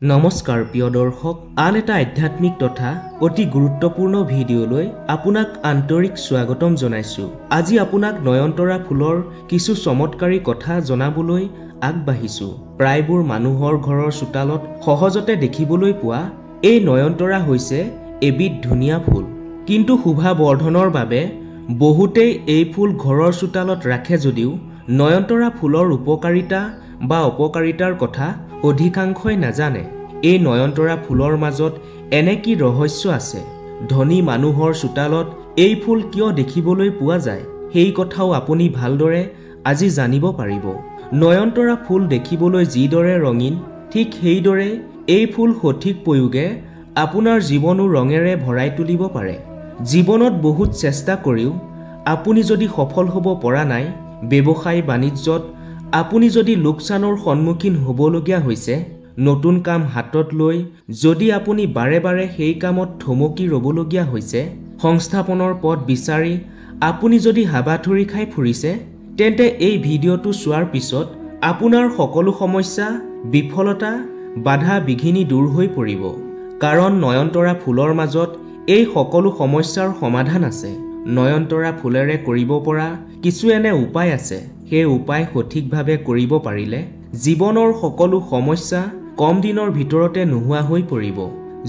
নমস্কাৰ প্ৰিয় দৰ্শক, আন এটা আধ্যাত্মিক তথা অতি গুৰুত্বপূৰ্ণ ভিডিঅ'লৈ আপোনাক আন্তৰিক স্বাগতম জনাইছো। আজি আপোনাক নয়নতৰা ফুলৰ কিছু চমৎকাৰী কথা জনাবলৈ আগবাঢ়িছো। প্ৰায়বোৰ মানুহৰ ঘৰৰ চোতালত সহজতে দেখিবলৈ পোৱা এই নয়নতৰা হৈছে এবিধ ধুনীয়া ফুল। কিন্তু শোভা বৰ্ধনৰ বাবে বহুতেই এই ফুল ঘৰৰ চোতালত ৰাখে যদিও নয়নতৰা ফুলৰ উপকাৰিতা বা অপকাৰিতাৰ কথা অধিকাংশই নাজানে। এই নয়নতৰা ফুলৰ মাজত এনে কি ৰহস্য আছে? ধনী মানুহৰ চোতালত এই ফুল কিয় দেখিবলৈ পোৱা যায়, সেই কথাও আপুনি ভালদৰে আজি জানিব পাৰিব। নয়নতৰা ফুল দেখিবলৈ যিদৰে ৰঙীন, ঠিক সেইদৰে এই ফুল সঠিক প্ৰয়োগে আপোনাৰ জীৱনো ৰঙেৰে ভৰাই তুলিব পাৰে। জীৱনত বহুত চেষ্টা কৰিও আপুনি যদি সফল হ'ব পৰা নাই, ব্যৱসায় বাণিজ্যত আপুনি যদি লোকচানৰ সন্মুখীন হ'বলগীয়া হৈছে, নতুন কাম হাতত লৈ যদি আপুনি বাৰে বাৰে সেই কামত থমকি ৰ'বলগীয়া হৈছে, সংস্থাপনৰ পথ বিচাৰি আপুনি যদি হাবাথুৰি খাই ফুৰিছে, তেন্তে এই ভিডিঅ'টো চোৱাৰ পিছত আপোনাৰ সকলো সমস্যা, বিফলতা, বাধা বিঘিনি দূৰ হৈ পৰিব। কাৰণ নয়নতৰা ফুলৰ মাজত এই সকলো সমস্যাৰ সমাধান আছে। নয়নতৰা ফুলেৰে কৰিব পৰা কিছু এনে উপায় আছে, সেই উপায় সঠিকভাৱে কৰিব পাৰিলে জীৱনৰ সকলো সমস্যা কম দিনৰ ভিতৰতে নোহোৱা হৈ পৰিব।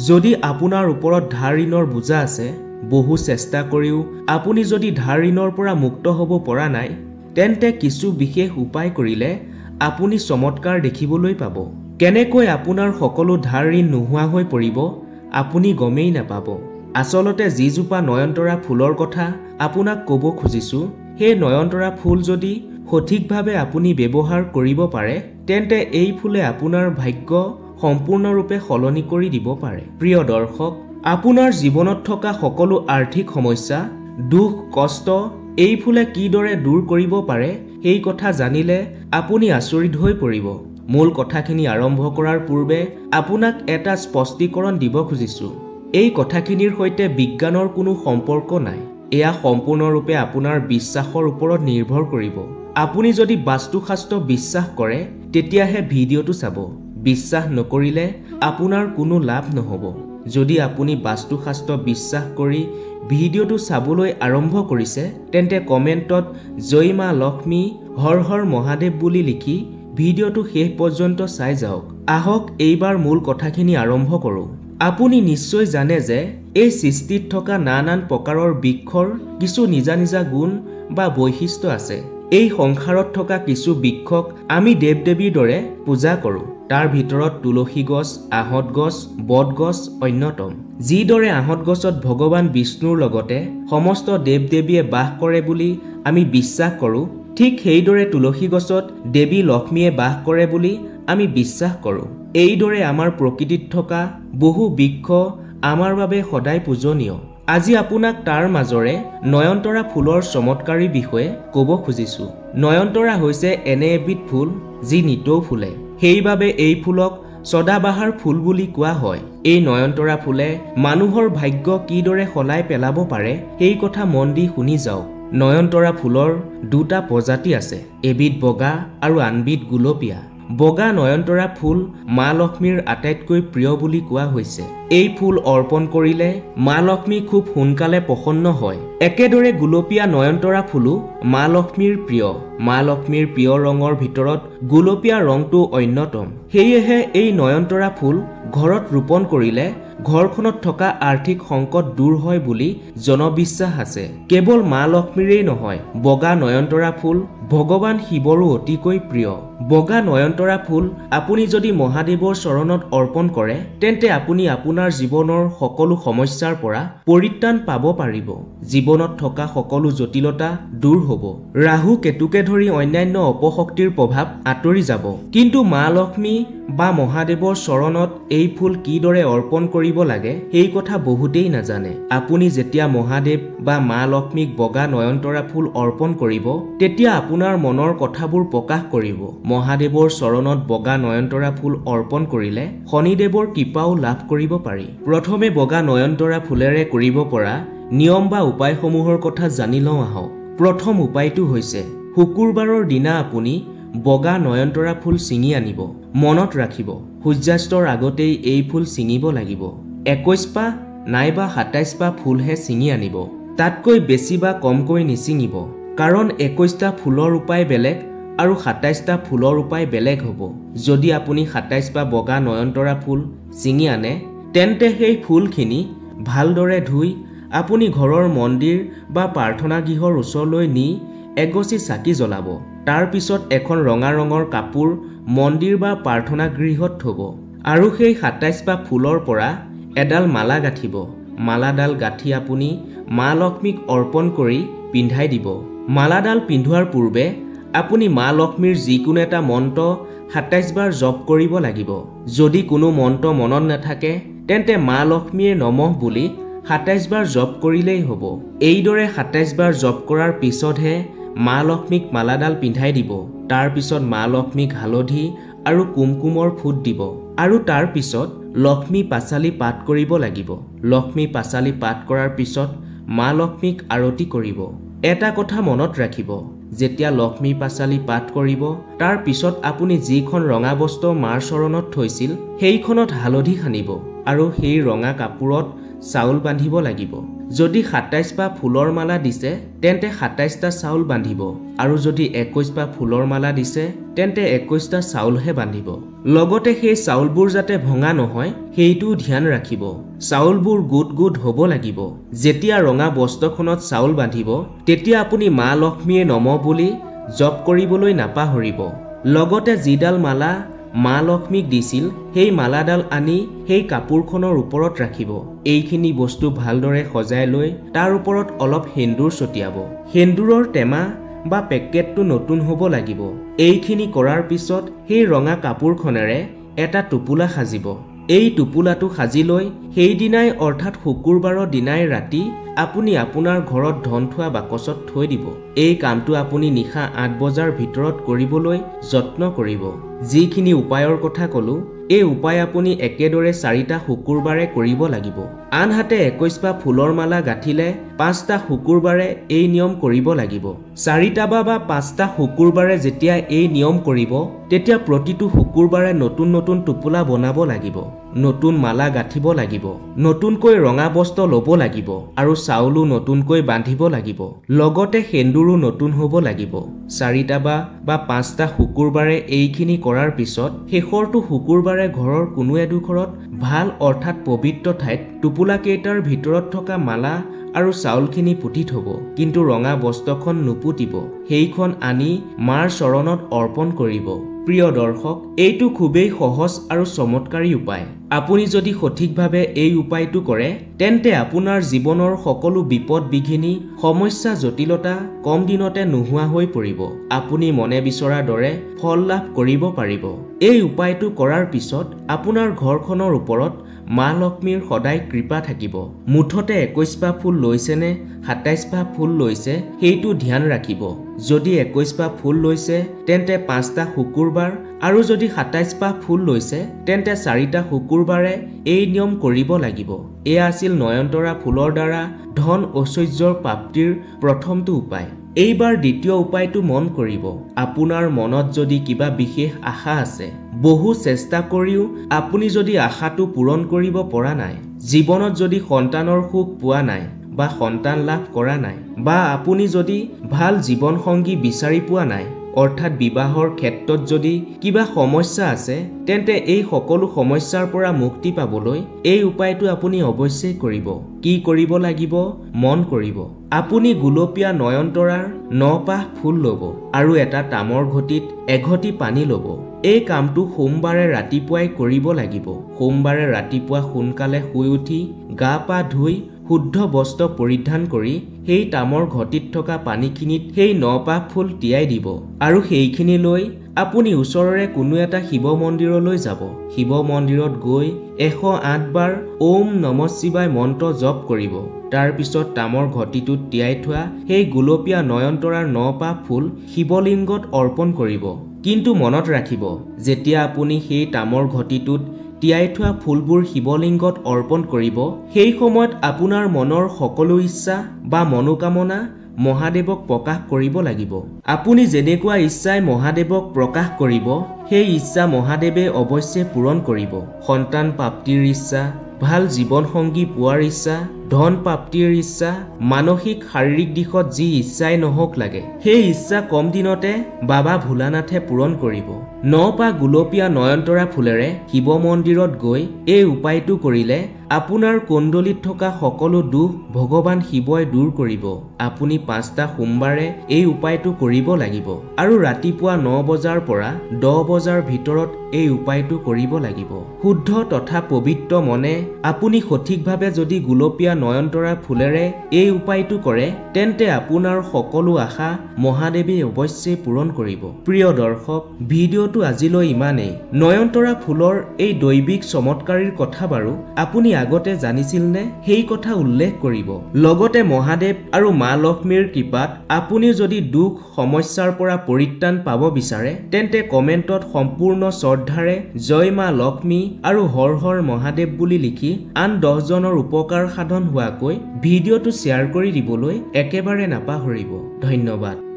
যদি আপোনাৰ ওপৰত ধাৰ ঋণৰ বোজা আছে, বহু চেষ্টা কৰিও আপুনি যদি ধাৰ ঋণৰ পৰা মুক্ত হ'ব পৰা নাই, তেন্তে কিছু বিশেষ উপায় কৰিলে আপুনি চমৎকাৰ দেখিবলৈ পাব। কেনেকৈ আপোনাৰ সকলো ধাৰ ঋণ নোহোৱা হৈ পৰিব আপুনি গমেই নাপাব। আচলতে যিজোপা নয়নতৰা ফুলৰ কথা আপোনাক ক'ব খুজিছো, সেই নয়নতৰা ফুল যদি সঠিকভাৱে আপুনি ব্যৱহাৰ কৰিব পাৰে, তেন্তে এই ফুলে আপোনাৰ ভাগ্য সম্পূৰ্ণৰূপে সলনি কৰি দিব পাৰে। প্ৰিয় দৰ্শক, আপোনাৰ জীৱনত থকা সকলো আৰ্থিক সমস্যা, দুখ, কষ্ট এই ফুলে কিদৰে দূৰ কৰিব পাৰে সেই কথা জানিলে আপুনি আচৰিত হৈ পৰিব। মূল কথাখিনি আৰম্ভ কৰাৰ পূৰ্বে আপোনাক এটা স্পষ্টীকৰণ দিব খুজিছো। এই কথাখিনিৰ সৈতে বিজ্ঞানৰ কোনো সম্পৰ্ক নাই। এয়া সম্পূৰ্ণৰূপে আপোনাৰ বিশ্বাসৰ ওপৰত নিৰ্ভৰ কৰিব। আপুনি যদি বাস্তুশাস্ত্ৰ বিশ্বাস কৰে, তেতিয়াহে ভিডিঅ'টো চাব। বিশ্বাস নকৰিলে আপোনাৰ কোনো লাভ নহ'ব। যদি আপুনি বাস্তুশাস্ত্ৰ বিশ্বাস কৰি ভিডিঅ'টো চাবলৈ আৰম্ভ কৰিছে, তেন্তে কমেণ্টত জয় মা লক্ষ্মী, হৰ হৰ মহাদেৱ বুলি লিখি ভিডিঅ'টো শেষ পৰ্যন্ত চাই যাওক। আহক এইবাৰ মূল কথাখিনি আৰম্ভ কৰোঁ। আপুনি নিশ্চয় জানে যে এই সৃষ্টিত থকা নানান প্ৰকাৰৰ বৃক্ষৰ কিছু নিজা নিজা গুণ বা বৈশিষ্ট্য আছে। এই সংসাৰত থকা কিছু বৃক্ষক আমি দেৱ দেৱীৰ দৰে পূজা কৰোঁ। তাৰ ভিতৰত তুলসী গছ, আহঁত গছ, বট গছ অন্যতম। যিদৰে আহঁত গছত ভগৱান বিষ্ণুৰ লগতে সমস্ত দেৱ দেৱীয়ে বাস কৰে বুলি আমি বিশ্বাস কৰোঁ, ঠিক সেইদৰে তুলসী গছত দেৱী লক্ষ্মীয়ে বাস কৰে বুলি আমি বিশ্বাস কৰোঁ। এইদৰে আমাৰ প্ৰকৃতিত থকা বহু বৃক্ষ আমাৰ বাবে সদায় পূজনীয়। আজি আপোনাক তাৰ মাজৰে নয়নতৰা ফুলৰ চমৎকাৰী বিষয়ে ক'ব খুজিছো। নয়নতৰা হৈছে এনে এবিধ ফুল যি নিতৌ ফুলে। সেইবাবে এই ফুলক সদাবাহাৰ ফুল বুলি কোৱা হয়। এই নয়নতৰা ফুলে মানুহৰ ভাগ্য কিদৰে সলাই পেলাব পাৰে সেই কথা মন দি শুনি যাওক। নয়নতৰা ফুলৰ দুটা প্ৰজাতি আছে, এবিধ বগা আৰু আনবিধ গুলপীয়া। বগা নয়নতৰা ফুল মা লক্ষ্মীৰ আটাইতকৈ প্ৰিয় বুলি কোৱা হৈছে। এই ফুল অৰ্পণ কৰিলে মা লক্ষ্মী খুব সোনকালে প্ৰসন্ন হয়। একেদৰে গুলপীয়া নয়নতৰা ফুলো মা লক্ষ্মীৰ প্ৰিয়। মা লক্ষ্মীৰ প্ৰিয় ৰঙৰ ভিতৰত গুলপীয়া ৰংটো অন্যতম। সেয়েহে এই নয়নতৰা ফুল ঘৰত ৰোপণ কৰিলে ঘৰখনত থকা আৰ্থিক সংকট দূৰ হয় বুলি জনবিশ্বাস আছে। কেৱল মা লক্ষ্মীৰেই নহয়, বগা নয়নতৰা ফুল ভগৱান শিৱৰো অতিকৈ প্ৰিয়। বগা নয়নতৰা ফুল আপুনি যদি মহাদেৱৰ চৰণত অৰ্পণ কৰে, তেন্তে আপুনি আপোনাৰ জীৱনৰ সকলো সমস্যাৰ পৰা পৰিত্ৰাণ পাব পাৰিব। জীৱনত থকা সকলো জটিলতা দূৰ হ'ব। ৰাহু কেতুকে ধৰি অন্যান্য অপশক্তিৰ প্ৰভাৱ আঁতৰি যাব। কিন্তু মা লক্ষ্মী বা মহাদেৱৰ চৰণত এই ফুল কিদৰে অৰ্পণ কৰিব লাগে সেই কথা বহুতেই নাজানে। আপুনি যেতিয়া মহাদেৱ বা মা লক্ষ্মীক বগা নয়নতৰা ফুল অৰ্পণ কৰিব, তেতিয়া আপোনাৰ মনৰ কথাবোৰ প্ৰকাশ কৰিব। মহাদেৱৰ চৰণত বগা নয়নতৰা ফুল অৰ্পণ কৰিলে শনিদেৱৰ কৃপাও লাভ কৰিব পাৰি। প্ৰথমে বগা নয়নতৰা ফুলেৰে কৰিব পৰা নিয়ম বা উপায়সমূহৰ কথা জানি লওঁ আহক। প্ৰথম উপায়টো হৈছে শুকুৰবাৰৰ দিনা আপুনি বগা নয়নতৰা ফুল ছিঙি আনিব। মনত ৰাখিব, সূৰ্যাস্তৰ আগতেই এই ফুল ছিঙিব লাগিব। 21 পাহ নাইবা 27 পাহ ফুলহে ছিঙি আনিব। তাতকৈ বেছি বা কমকৈ নিছিঙিব, কাৰণ 21টা ফুলৰ উপায় বেলেগ আৰু 27টা ফুলৰ উপায় বেলেগ হ'ব। যদি আপুনি 27 পাহ বগা নয়নতৰা ফুল ছিঙি আনে, তেন্তে সেই ফুলখিনি ভালদৰে ধুই আপুনি ঘৰৰ মন্দিৰ বা প্ৰাৰ্থনা গৃহৰ ওচৰলৈ নি এগছি চাকি জ্বলাব। তাৰ পিছত এখন ৰঙা ৰঙৰ কাপোৰ মন্দিৰ বা প্ৰাৰ্থনা গৃহত থ'ব আৰু সেই 27 পাহ ফুলৰ পৰা এডাল মালা গাঁঠিব। মালাডাল গাঁঠি আপুনি মা লক্ষ্মীক অৰ্পণ কৰি পিন্ধাই দিব। মালাডাল পিন্ধোৱাৰ পূৰ্বে আপুনি মা লক্ষ্মীৰ যিকোনো এটা মন্ত্ৰ 27 বাৰ জপ কৰিব লাগিব। যদি কোনো মন্ত্ৰ মনত নাথাকে, তেন্তে মা লক্ষ্মীয়ে নমঃ বুলি 27 বাৰ জপ কৰিলেই হ'ব। এইদৰে 27 বাৰ জপ কৰাৰ পিছতহে মা লক্ষ্মীক মালাডাল পিন্ধাই দিব। তাৰ পিছত মা লক্ষ্মীক হালধি আৰু কুমকুমৰ ফুট দিব আৰু তাৰ পিছত লক্ষ্মী পাঁচালি পাঠ কৰিব লাগিব। লক্ষ্মী পাঁচালি পাঠ কৰাৰ পিছত মা লক্ষ্মীক আৰতি কৰিব। এটা কথা মনত ৰাখিব, যেতিয়া লক্ষ্মী পাঁচালি পাঠ কৰিব, তাৰ পিছত আপুনি যিখন ৰঙা বস্ত্ৰ মাৰ চৰণত থৈছিল সেইখনত হালধি সানিব আৰু সেই ৰঙা কাপোৰত চাউল বান্ধিব লাগিব। যদি 27 পাহ ফুলৰ মালা দিছে, তেন্তে 27টা চাউল বান্ধিব আৰু যদি 21 পাহ ফুলৰ মালা দিছে, তেন্তে 21টা চাউলহে বান্ধিব। লগতে সেই চাউলবোৰ যাতে ভঙা নহয় সেইটোও ধ্যান ৰাখিব। চাউলবোৰ গোট গোট হ'ব লাগিব। যেতিয়া ৰঙা বস্ত্ৰখনত চাউল বান্ধিব, তেতিয়া আপুনি মা লক্ষ্মীয়ে নমঃ বুলি জপ কৰিবলৈ নাপাহৰিব। লগতে যিডাল মালা মা লক্ষ্মীক দিছিল সেই মালাডাল আনি সেই কাপোৰখনৰ ওপৰত ৰাখিব। এইখিনি বস্তু ভালদৰে সজাই লৈ তাৰ ওপৰত অলপ সেন্দুৰ ছটিয়াব। সেন্দুৰৰ টেমা বা পেকেটটো নতুন হ'ব লাগিব। এইখিনি কৰাৰ পিছত সেই ৰঙা কাপোৰখনেৰে এটা টোপোলা সাজিব। এই টোপোলাটো সাজি লৈ সেইদিনাই অৰ্থাৎ শুকুৰবাৰৰ দিনাই ৰাতি আপুনি আপোনাৰ ঘৰত ধন থোৱা বাকচত থৈ দিব। এই কামটো আপুনি নিশা 8 বজাৰ ভিতৰত কৰিবলৈ যত্ন কৰিব। যিখিনি উপায়ৰ কথা ক'লো, এই উপায় আপুনি একেদৰে 4টা শুকুৰবাৰে কৰিব লাগিব। আনহাতে 21 পাহ ফুলৰ মালা গাঁঠিলে 5টা শুকুৰবাৰে এই নিয়ম কৰিব লাগিব। 4টা বা 5টা শুকুৰবাৰে যেতিয়া এই নিয়ম কৰিব, তেতিয়া প্ৰতিটো শুকুৰবাৰে নতুন নতুন টোপোলা বনাব লাগিব, নতুন মালা গাঁঠিব লাগিব, নতুনকৈ ৰঙা বস্ত্ৰ ল'ব লাগিব আৰু চাউলো নতুনকৈ বান্ধিব লাগিব। লগতে সেন্দুৰো নতুন হ'ব লাগিব। 4টা বা 5টা শুকুৰবাৰে এইখিনি কৰাৰ পিছত শেষৰটো শুকুৰবাৰে ঘৰৰ কোনো এডোখৰত ভাল অৰ্থাৎ পবিত্ৰ ঠাইত টোপোলা কেইটাৰ ভিতৰত থকা মালা আৰু চাউলখিনি পুতি থ'ব, কিন্তু ৰঙা বস্ত্ৰখন নুপুতিব। সেইখন আনি মাৰ চৰণত অৰ্পণ কৰিব। প্ৰিয় দৰ্শক, এইটো খুবেই সহজ আৰু চমৎকাৰী উপায়। আপুনি যদি সঠিকভাৱে এই উপায়টো কৰে, তেন্তে আপোনাৰ জীৱনৰ সকলো বিপদ বিঘিনি, সমস্যা, জটিলতা কম দিনতে নোহোৱা হৈ পৰিব। আপুনি মনে বিচৰাৰ দৰে ফল লাভ কৰিব পাৰিব। এই উপায়টো কৰাৰ পিছত আপোনাৰ ঘৰখনৰ ওপৰত মা লক্ষ্মীৰ সদায় কৃপা থাকিব। মুঠতে 21 পাহ ফুল লৈছেনে 27 পাহ ফুল লৈছে সেইটো ধ্যান ৰাখিব। যদি 21 পাহ ফুল লৈছে তেন্তে 5টা শুকুৰবাৰ আৰু যদি 27 পাহ ফুল লৈছে তেন্তে 4টা শুকুৰবাৰে এই নিয়ম কৰিব লাগিব। এয়া আছিল নয়নতৰা ফুলৰ দ্বাৰা ধন ঐশ্বৰ্যৰ প্ৰাপ্তিৰ প্ৰথমটো উপায়। এইবাৰ দ্বিতীয় উপায়টো মন কৰিব। আপোনাৰ মনত যদি কিবা বিশেষ আশা আছে, বহু চেষ্টা কৰিও আপুনি যদি আশাটো পূৰণ কৰিব পৰা নাই, জীৱনত যদি সন্তানৰ সুখ পোৱা নাই বা সন্তান লাভ কৰা নাই, বা আপুনি যদি ভাল জীৱন সংগী বিচাৰি পোৱা নাই, অৰ্থাৎ বিবাহৰ ক্ষেত্ৰত যদি কিবা সমস্যা আছে, তেন্তে এই সকলো সমস্যাৰ পৰা মুক্তি পাবলৈ এই উপায়টো আপুনি অৱশ্যেই কৰিব। কি কৰিব লাগিব মন কৰিব। আপুনি গুলপীয়া নয়নতৰাৰ 9 পাহ ফুল ল'ব আৰু এটা তামৰ ঘটিত এঘটি পানী ল'ব। এই কামটো সোমবাৰে ৰাতিপুৱাই কৰিব লাগিব। সোমবাৰে ৰাতিপুৱা সোনকালে শুই উঠি গা পা ধুই শুদ্ধ বস্ত্ৰ পৰিধান কৰি সেই তামৰ ঘটিত থকা পানীখিনিত সেই 9 পাহ ফুল তিয়াই দিব আৰু সেইখিনি লৈ আপুনি ওচৰৰে কোনো এটা শিৱ মন্দিৰলৈ যাব। শিৱ মন্দিৰত গৈ 108 বাৰ ওম নমঃ শিৱায় মন্ত্ৰ জপ কৰিব। তাৰ পিছত তামৰ ঘটিটোত তিয়াই থোৱা সেই গুলপীয়া নয়নতৰাৰ 9 পাহ ফুল শিৱলিংগত অৰ্পণ কৰিব। কিন্তু মনত ৰাখিব, যেতিয়া আপুনি সেই তামৰ ঘটিটোত তিয়াই থোৱা ফুলবোৰ শিৱলিংগত অৰ্পণ কৰিব, সেই সময়ত আপোনাৰ মনৰ সকলো ইচ্ছা বা মনোকামনা মহাদেৱক প্ৰকাশ কৰিব লাগিব। আপুনি যেনেকুৱা ইচ্ছাই মহাদেৱক প্ৰকাশ কৰিব সেই ইচ্ছা মহাদেৱে অৱশ্যে পূৰণ কৰিব। সন্তান প্ৰাপ্তিৰ ইচ্ছা, ভাল জীৱন সংগী পোৱাৰ ইচ্ছা, ধন প্ৰাপ্তিৰ ইচ্ছা, মানসিক শাৰীৰিক দিশত যি ইচ্ছাই নহওক লাগে সেই ইচ্ছা কম দিনতে বাবা ভোলানাথে পূৰণ কৰিব। নপা গুলপীয়া নয়নতৰা ফুলেৰে শিৱ মন্দিৰত গৈ এই উপায়টো কৰিলে আপোনাৰ কুণ্ডলীত থকা সকলো দুখ ভগৱান শিৱই দূৰ কৰিব। আপুনি 5টা সোমবাৰে এই উপায়টো কৰিব লাগিব আৰু ৰাতিপুৱা 9 বজাৰ পৰা 10 বজাৰ ভিতৰত এই উপায়টো কৰিব লাগিব। শুদ্ধ তথা পবিত্ৰ মনে আপুনি সঠিকভাৱে যদি গুলপীয়া নয়নতৰা ফুলেৰে এই উপায়টো কৰে তেন্তে আপোনাৰ সকলো আশা মহাদেৱে অৱশ্যে পূৰণ কৰিব। প্ৰিয় দৰ্শক, ভিডিঅ'টো আজিলৈ ইমানেই। নয়নতৰা ফুলৰ এই দৈবিক চমৎকাৰীৰ কথা বাৰু আপুনি আগতে জানিছিল নে? সেই কথা উল্লেখ কৰিব। লগতে মহাদেৱ আৰু মা লক্ষ্মীৰ কৃপাত আপুনি যদি দুখ সমস্যাৰ পৰা পৰিত্ৰাণ পাব বিচাৰে তেন্তে কমেণ্টত সম্পূৰ্ণ শ্ৰদ্ধাৰে জয় মা লক্ষ্মী আৰু হৰ হৰ মহাদেৱ বুলি লিখি আন 10 জনৰ উপকাৰ সাধন হোৱাকৈ ভিডিঅ'টো শ্বেয়াৰ কৰি দিবলৈ একেবাৰে নাপাহৰিব। ধন্যবাদ।